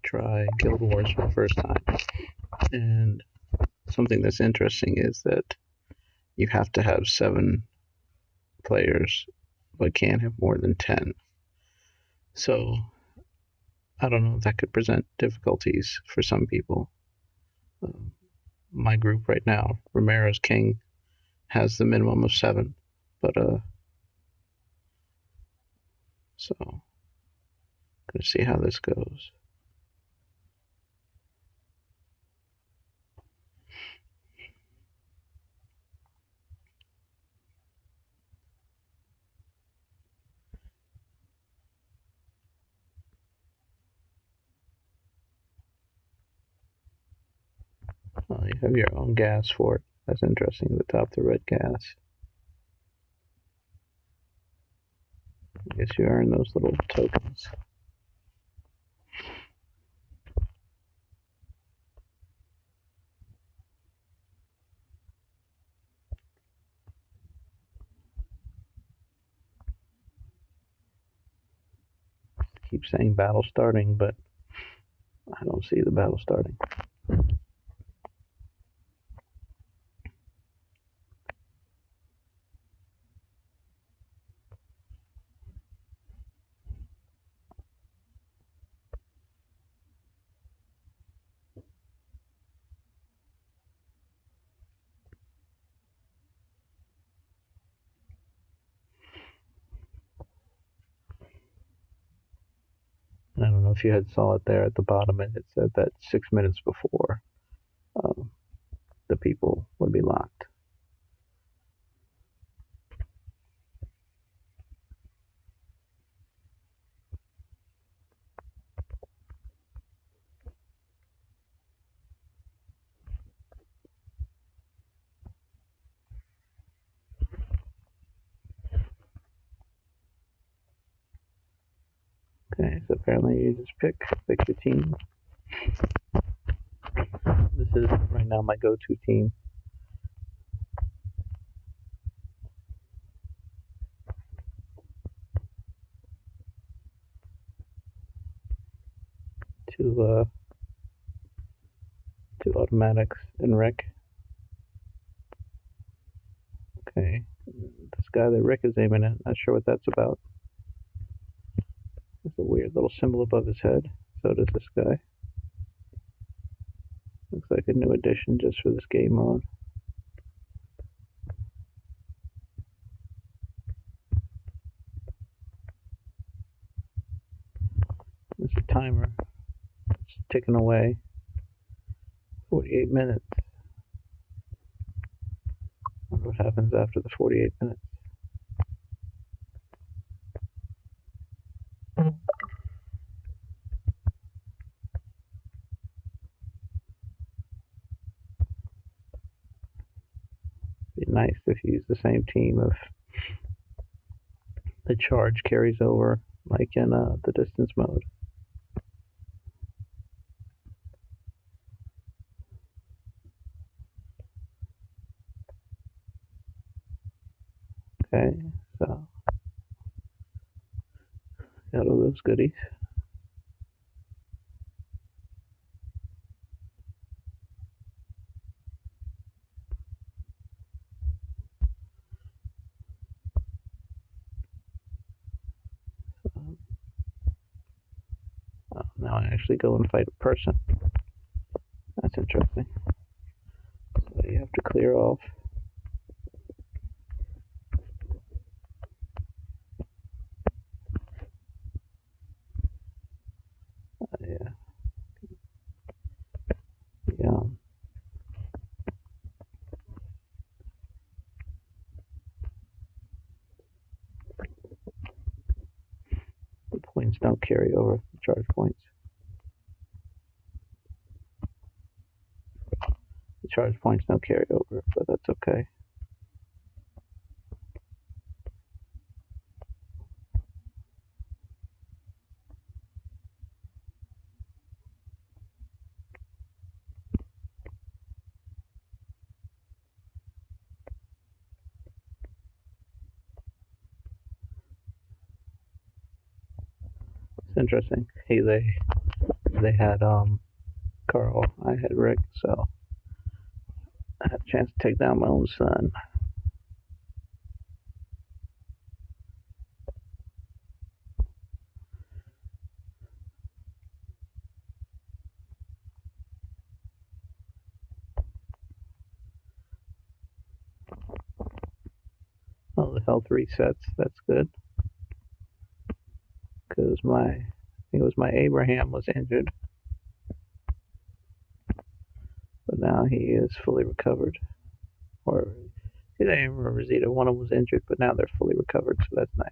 Try Guild Wars for the first time. And something that's interesting is that you have to have 7 players, but can't have more than 10. So I don't know if that could present difficulties for some people. My group right now, Romero's King, has the minimum of 7, but so gonna see how this goes. Oh, you have your own gas for it. That's interesting. At the top, the red gas. I guess you earn those little tokens. Keep saying battle starting, but I don't see the battle starting. I don't know if you saw it there at the bottom, and it said that 6 minutes before the people would be locked. Okay, so apparently you just pick your team. This is right now my go-to team. Two automatics and Rick. Okay, this guy that Rick is aiming at, not sure what that's about. There's a weird little symbol above his head. So does this guy. Looks like a new addition just for this game mode. There's a timer. It's ticking away. 48 minutes. I wonder what happens after the 48 minutes. It'd be nice if you use the same team if the charge carries over, like in the distance mode. Okay, so got all those goodies. Now I actually go and fight a person. That's interesting. So you have to clear off. Yeah. The points don't carry over, the charge points. The charge points don't carry over, but that's okay. It's interesting. Hey, they had Carl, I had Rick, so I had a chance to take down my own son. Oh, the health resets. That's good. Because I think it was my Abraham was injured, but now he is fully recovered. Or Abraham or Rosita, one of them was injured, but now they're fully recovered, so that's nice.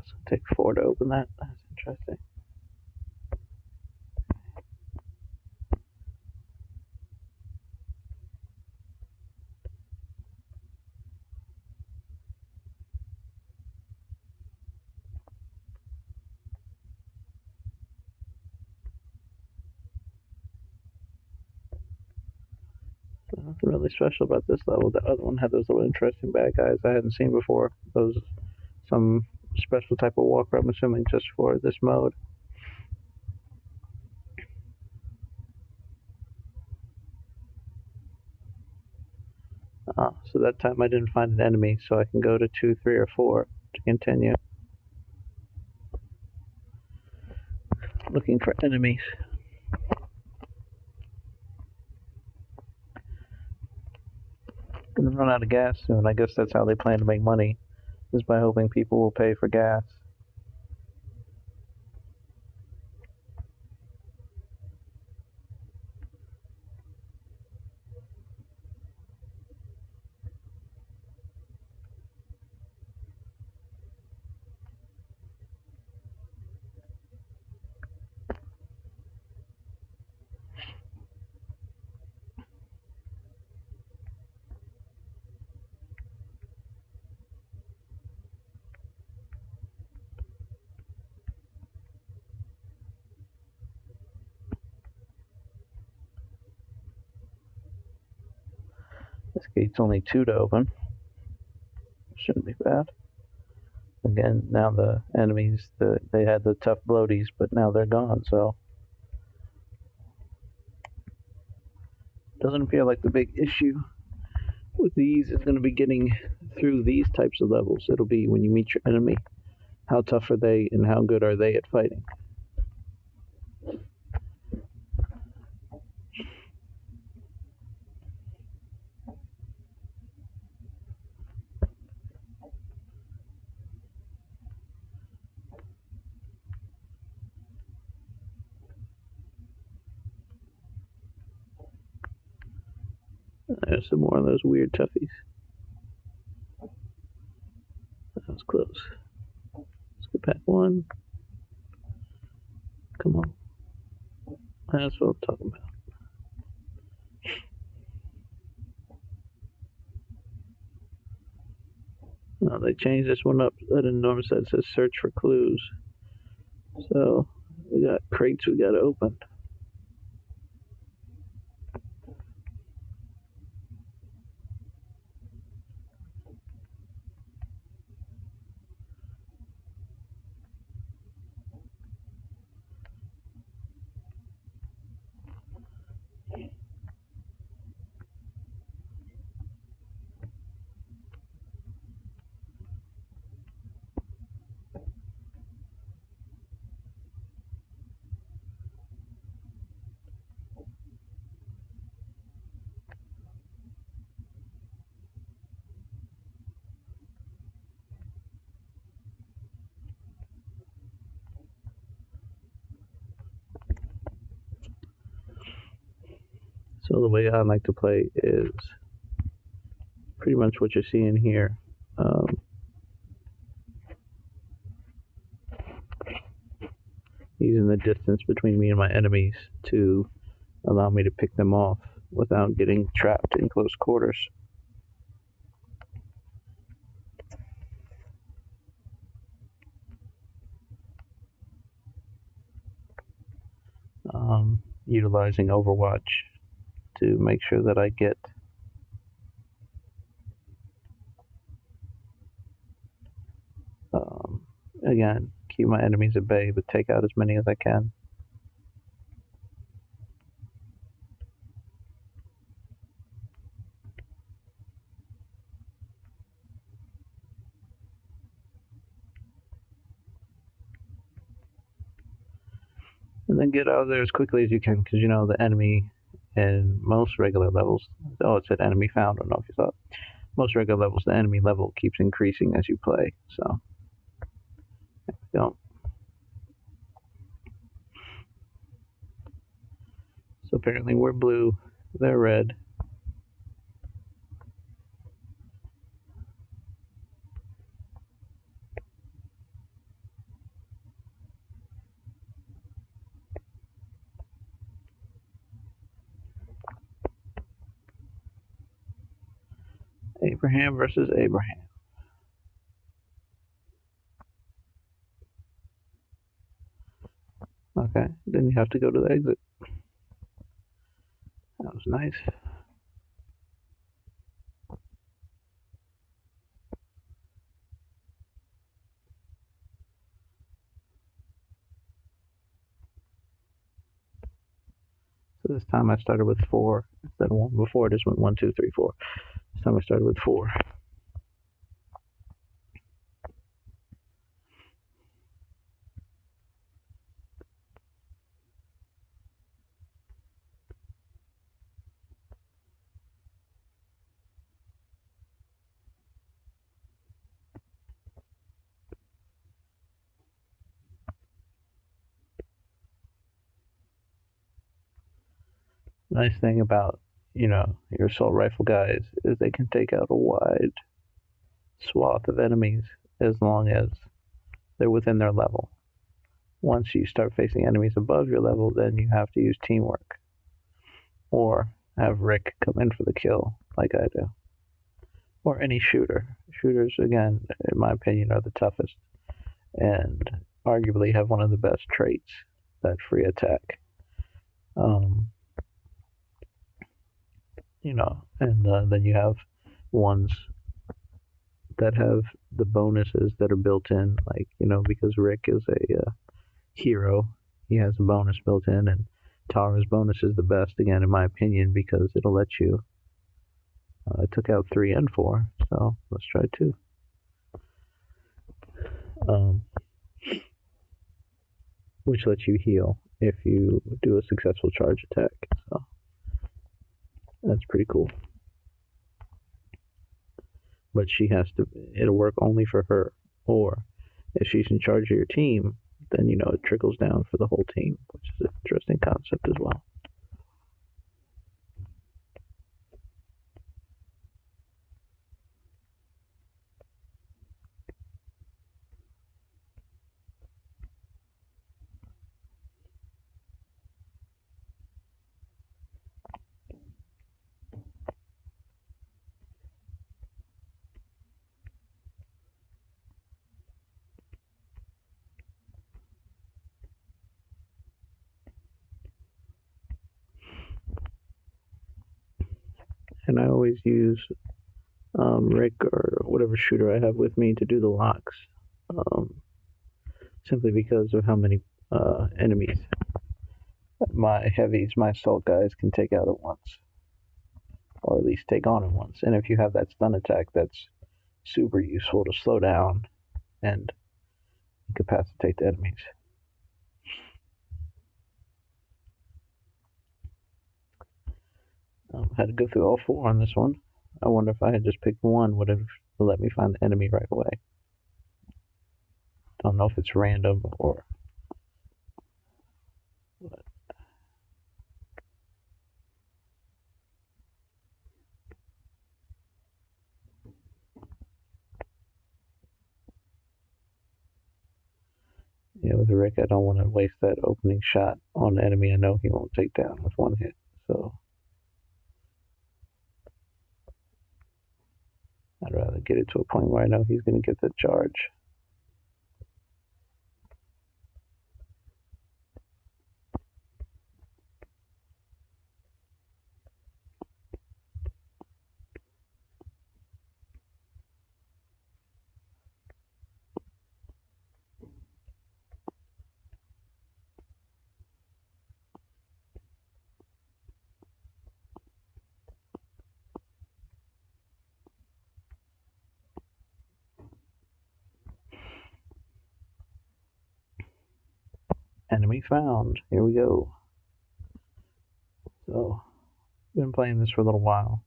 It's gonna take 4 to open that. That's interesting. So nothing really special about this level. The other one had those little interesting bad guys I hadn't seen before. Those some special type of walker, I'm assuming, just for this mode. So that time I didn't find an enemy, so I can go to 2, 3, or 4 to continue looking for enemies. Gonna run out of gas soon. I guess that's how they plan to make money, is by hoping people will pay for gas. This gate's only 2 to open. Shouldn't be bad. Again, now the enemies, they had the tough bloaties, but now they're gone, so doesn't feel like the big issue with these is going to be getting through these types of levels. It'll be when you meet your enemy, how tough are they and how good are they at fighting. There's some more of those weird toughies. That was close. Let's get back 1. Come on. That's what I'm talking about. Oh, they changed this one up. I didn't notice that it says search for clues. So we got crates we got to open. So the way I like to play is pretty much what you're seeing here. Using the distance between me and my enemies to allow me to pick them off without getting trapped in close quarters. utilizing Overwatch to make sure that I get again, keep my enemies at bay, but take out as many as I can. And then get out of there as quickly as you can, because you know the enemy in most regular levels. Oh, it said enemy found. I don't know if you saw it. Most regular levels, the enemy level keeps increasing as you play. So don't. So apparently we're blue, they're red. Abraham versus Abraham. Okay, then you have to go to the exit. That was nice. So this time I started with 4 instead of 1. Before I just went 1, 2, 3, 4. This time I started with 4. Nice thing about, your assault rifle guys is they can take out a wide swath of enemies as long as they're within their level. Once you start facing enemies above your level, then you have to use teamwork. Or have Rick come in for the kill, like I do. Or any shooter. Shooters, again, in my opinion, are the toughest. And arguably have one of the best traits, that free attack. And then you have ones that have the bonuses that are built in, like, because Rick is a hero, he has a bonus built in, and Tara's bonus is the best, again, in my opinion, because it'll let you. I took out 3 and 4, so let's try 2. Which lets you heal if you do a successful charge attack, so that's pretty cool. But it'll work only for her, or if she's in charge of your team, then it trickles down for the whole team, which is an interesting concept as well. And I always use Rick or whatever shooter I have with me to do the locks, simply because of how many enemies my heavies, my assault guys can take out at once, or at least take on at once. And if you have that stun attack, that's super useful to slow down and incapacitate the enemies. Had to go through all 4 on this one. I wonder if I had just picked one, would have let me find the enemy right away. Don't know if it's random or what. Yeah, with Rick, I don't want to waste that opening shot on an enemy I know he won't take down with 1 hit. So I'd rather get it to a point where I know he's going to get the charge. Enemy found. Here we go. So, been playing this for a little while,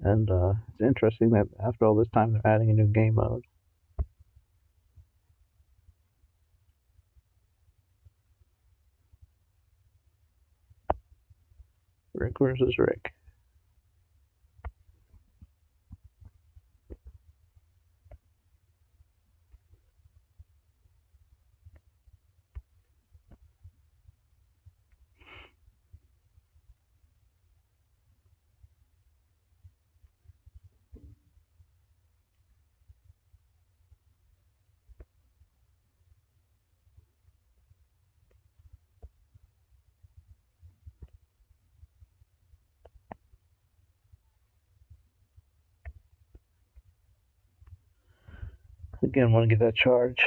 and it's interesting that after all this time they're adding a new game mode. Rick versus Rick. Again, want to get that charge.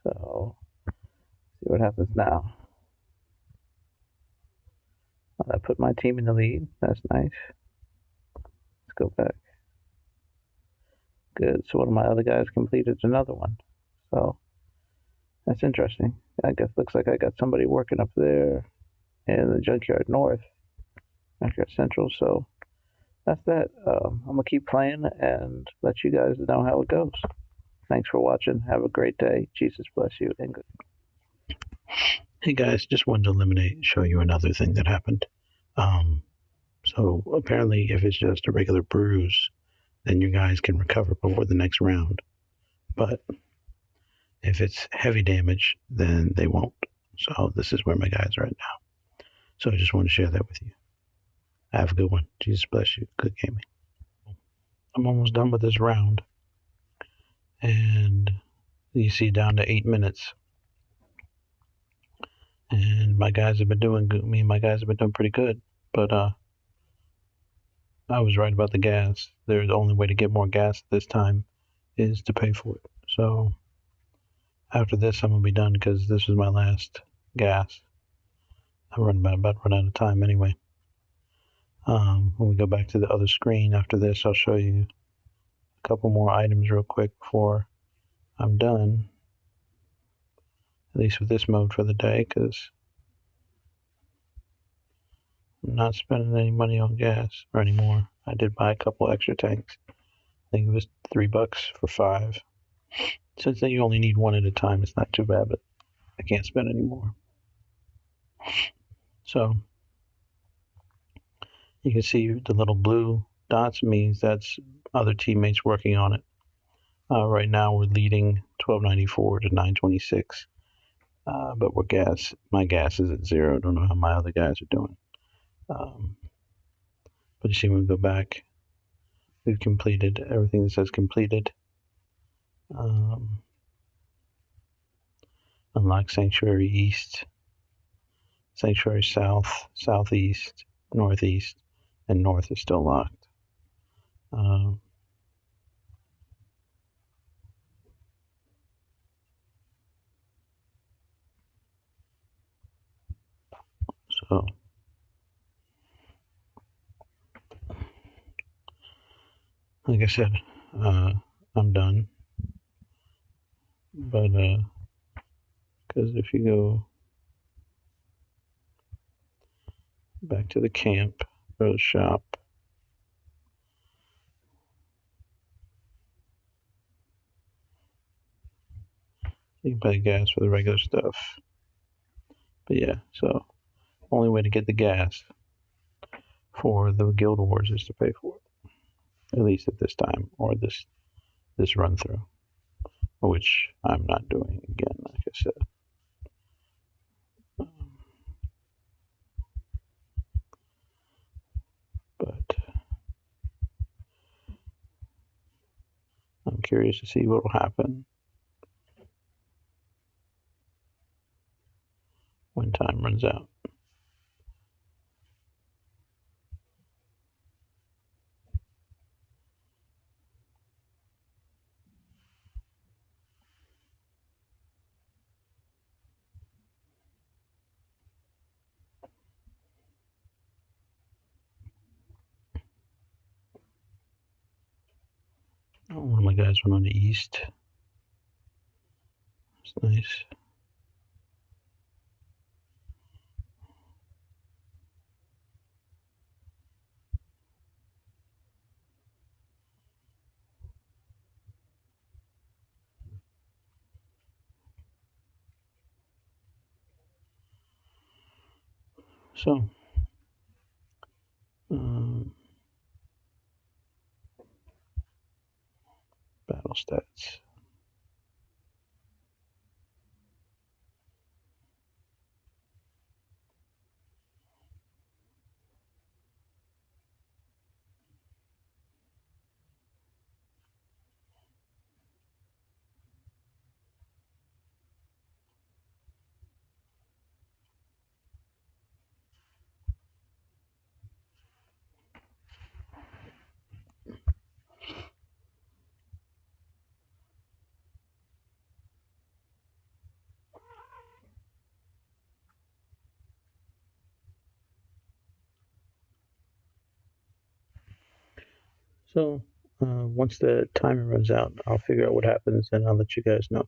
So, see what happens now. Well, that put my team in the lead. That's nice. Let's go back. Good. So one of my other guys completed another one. So that's interesting. I guess looks like I got somebody working up there in the Junkyard North, Junkyard Central. So that's that. I'm gonna keep playing and let you guys know how it goes. Thanks for watching. Have a great day. Jesus bless you and good. Hey guys, just wanted to show you another thing that happened. So apparently, if it's just a regular bruise, then you guys can recover before the next round. But if it's heavy damage, then they won't. So this is where my guys are at now. So I just want to share that with you. Have a good one. Jesus bless you. Good gaming. I'm almost done with this round. And you see down to 8 minutes. And my guys have been doing good. Me and my guys have been doing pretty good. But I was right about the gas. The only way to get more gas this time is to pay for it. So after this, I'm going to be done because this was my last gas. I'm about to run out of time anyway. When we go back to the other screen after this, I'll show you a couple more items real quick before I'm done. At least with this mode for the day, because I'm not spending any money on gas or anymore. I did buy a couple extra tanks. I think it was $3 for 5. Since you only need one at a time, it's not too bad, but I can't spend any more. So you can see the little blue dots means that's other teammates working on it. Right now we're leading 1294 to 926, but my gas is at 0. Don't know how my other guys are doing. But you see when we go back, we've completed everything that says completed. Unlock Sanctuary East, Sanctuary South, Southeast, Northeast, and North is still locked. So like I said, I'm done. But because if you go back to the camp, go to shop, you can pay gas for the regular stuff. But yeah, so only way to get the gas for the Guild Wars is to pay for it, at least at this time, or this run through, which I'm not doing again, like I said. But I'm curious to see what will happen when time runs out. guys went on the east. It's nice. So, battle stats. So, once the timer runs out, I'll figure out what happens and I'll let you guys know.